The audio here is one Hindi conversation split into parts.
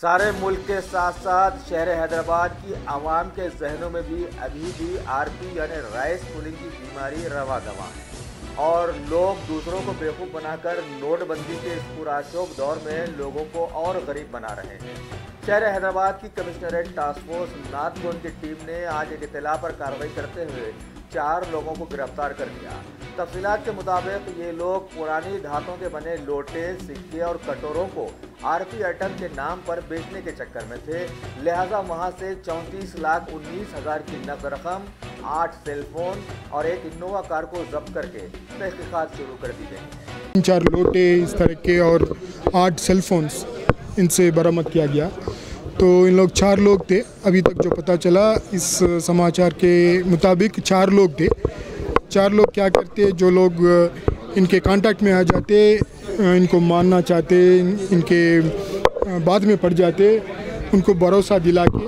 सारे मुल्क के साथ साथ शहर हैदराबाद की आवाम के जहनों में भी अभी भी आरपी यानी राइस पुलिंग की बीमारी रवा दवा है और लोग दूसरों को बेवकूफ़ बनाकर नोटबंदी के इस पुराशोक दौर में लोगों को और गरीब बना रहे हैं। शहर हैदराबाद की कमिश्नरेट टास्क फोर्स नाथ जोन की टीम ने आज एक इत्तला पर कार्रवाई करते हुए 4 लोगों को गिरफ्तार कर लिया। तफसीलात के मुताबिक ये लोग पुरानी धातों के बने लोटे, सिक्के और कटोरों को आरपी आइटम के नाम पर बेचने के चक्कर में थे, लिहाजा वहां से 34,19,000 की नकद रकम, 8 सेलफोन और एक इनोवा कार को जब्त करके तहकीकात शुरू कर दी गई। 4 लोटे इस तरह के और 8 सेलफोन्स इनसे बरामद किया गया। तो इन लोग 4 लोग थे। अभी तक जो पता चला इस समाचार के मुताबिक 4 लोग थे। 4 लोग क्या करते, जो लोग इनके कांटेक्ट में आ जाते, इनको मारना चाहते, इनके बाद में पड़ जाते, उनको भरोसा दिला के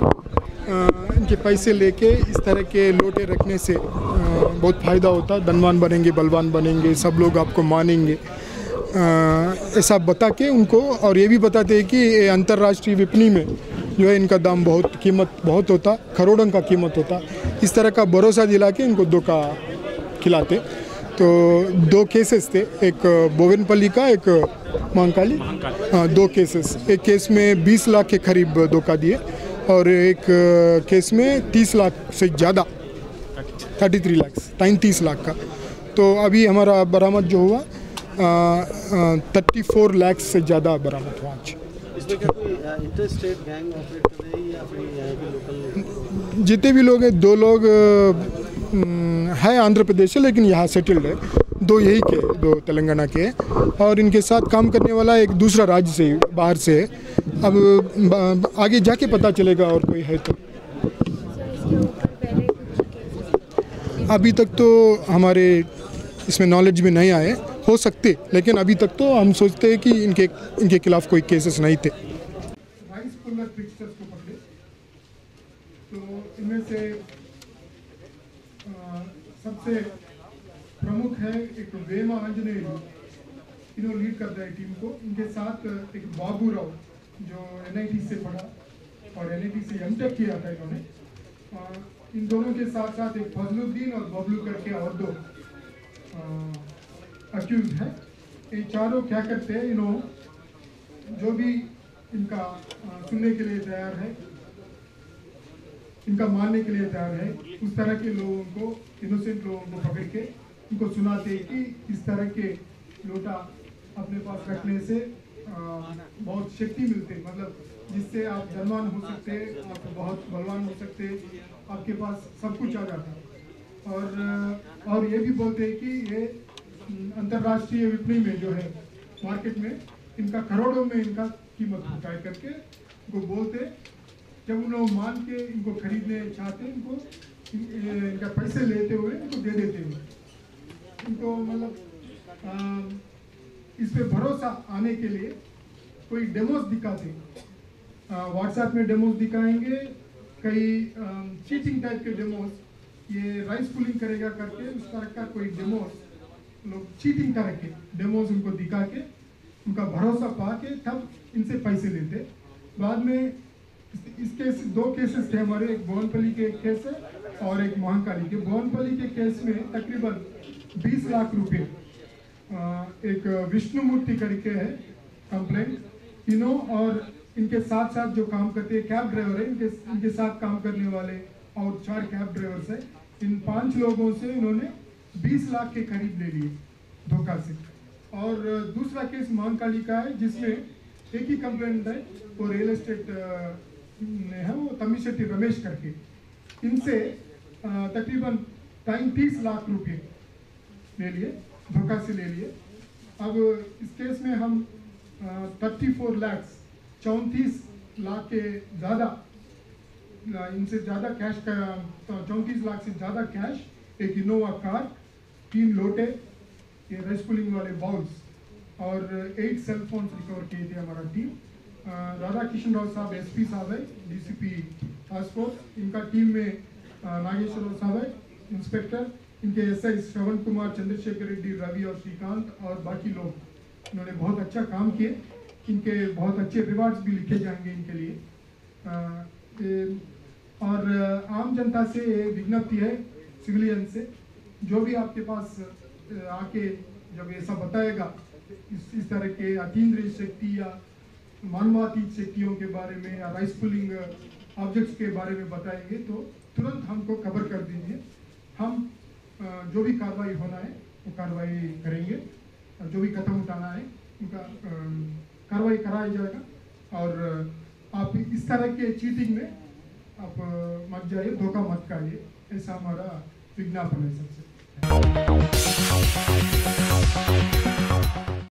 इनके पैसे लेके इस तरह के लोटे रखने से बहुत फ़ायदा होता, धनवान बनेंगे, बलवान बनेंगे, सब लोग आपको मानेंगे, ऐसा बता के उनको। और ये भी बताते हैं कि अंतर्राष्ट्रीय विपणि में जो है इनका दाम बहुत, कीमत बहुत होता, करोड़ों का कीमत होता। इस तरह का भरोसा दिला के इनको धोखा खिलाते। तो 2 केसेस थे, एक बोवेनपल्ली का, एक महाकाली। हाँ, 2 केसेस। एक केस में 20 लाख के करीब धोखा दिए और एक केस में 30 लाख से ज़्यादा, 33 लाख, 33 लाख का। तो अभी हमारा बरामद जो हुआ 34 लाख से ज़्यादा बरामद हुआ आज। इसमें क्या कोई इंटरस्टेट गैंग ऑपरेट कर रहे हैं या फिर यहाँ के लोकल? जितने भी लोग हैं, 2 लोग है आंध्र प्रदेश से लेकिन यहाँ सेटल्ड है, 2 यही के, 2 तेलंगाना के हैं और इनके साथ काम करने वाला एक दूसरा राज्य से, बाहर से है। अब आगे जाके पता चलेगा और कोई है तो। अभी तक तो हमारे इसमें नॉलेज में नहीं आए, हो सकते, लेकिन अभी तक तो हम सोचते हैं कि इनके खिलाफ कोई केसेस नहीं थे। राइस पुलर फिक्सर्स को पकड़े तो इनमें से सबसे प्रमुख है एक वेमा आंजनेय, इन्होंने लीड करता है टीम को। इनके साथ एक बाबू राव जो NIT से पढ़ा और NIT से M.Tech किया था इन्होंने। इन दोनों के साथ साथ एक फजलुद्दीन और बबलू करके और 2 अक्यूज है। ये चारों क्या करते हैं, इन्हों जो भी इनका सुनने के लिए तैयार है, इनका मानने के लिए तैयार है, उस तरह के लोगों को, इनोसेंट लोगों को पकड़ के उनको सुनाते हैं कि इस तरह के लोटा अपने पास रखने से बहुत शक्ति मिलती है, मतलब जिससे आप धनवान हो सकते, आप बहुत बलवान हो सकते, आपके पास सब कुछ आ जाता है। और ये भी बोलते हैं कि ये अंतर्राष्ट्रीय विपणि में जो है मार्केट में इनका करोड़ों में इनका कीमत होता है करके उनको बोलते। जब उन लोग मान के इनको खरीदने चाहते, इनको इनका पैसे लेते हुए इनको दे देते हुए, इनको मतलब इस पे भरोसा आने के लिए कोई डेमोस दिखाते, व्हाट्सएप में डेमोस दिखाएंगे, कई चीटिंग टाइप के डेमोस, ये राइस पुलिंग करेगा करके उस तरह का कोई डेमोस लोग चीटिंग करके डेमोस उनको दिखा के उनका भरोसा पा के तब इनसे पैसे लेते। बाद में इसके 2 केसेस थे हमारे, एक बोवेनपल्ली के एक केस है और एक महाकाली के। बोवेनपल्ली के केस में तकरीबन 20 लाख रुपए एक विष्णुमूर्ति करके है कंप्लेंट। इन्हों और इनके साथ साथ जो काम करते हैं कैब ड्राइवर है, इनके साथ काम करने वाले और 4 कैब ड्राइवर्स है। इन 5 लोगों से इन्होंने 20 लाख के करीब ले लिए धोखा से। और दूसरा केस महाकाली का है जिसमें एक ही कंप्लेंट है, वो रियल एस्टेट है, वो तमिशेट्टी रमेश करके, इनसे तकरीबन 30 लाख रुपए ले लिए, धोखा से ले लिए। अब इस केस में हम 34 लाख, 34 लाख के ज़्यादा, इनसे ज़्यादा कैश का, 34 लाख से ज़्यादा कैश, एक इनोवा कार, 3 लोटे, ये राइस पुलिंग वाले बाउल्स और 8 सेलफोन्स रिकवर किए थे हमारा टीम। राधा किशन राव साहब SP साहब है, DCP टास्क फोर्स, इनका टीम में नागेश्वर साहब है इंस्पेक्टर, इनके SI श्रवण कुमार, चंद्रशेखर रेड्डी, रवि और श्रीकांत और बाकी लोग, इन्होंने बहुत अच्छा काम किए। इनके बहुत अच्छे रिवार्ड्स भी लिखे जाएंगे इनके लिए। और आम जनता से विज्ञप्ति है, सिविलियन से, जो भी आपके पास आके जब ऐसा बताएगा इस तरह के अतीन्द्रिय शक्ति या मानवातीत शक्तियों के बारे में या राइस पुलिंग ऑब्जेक्ट्स के बारे में बताएंगे तो तुरंत हमको खबर कर दीजिए। हम जो भी कार्रवाई होना है वो कार्रवाई करेंगे, जो भी कदम उठाना है उनका कार्रवाई कराया जाएगा। और आप इस तरह के चीटिंग में आप मत जाइए, धोखा मत खाइए, ऐसा हमारा विज्ञापन है सबसे।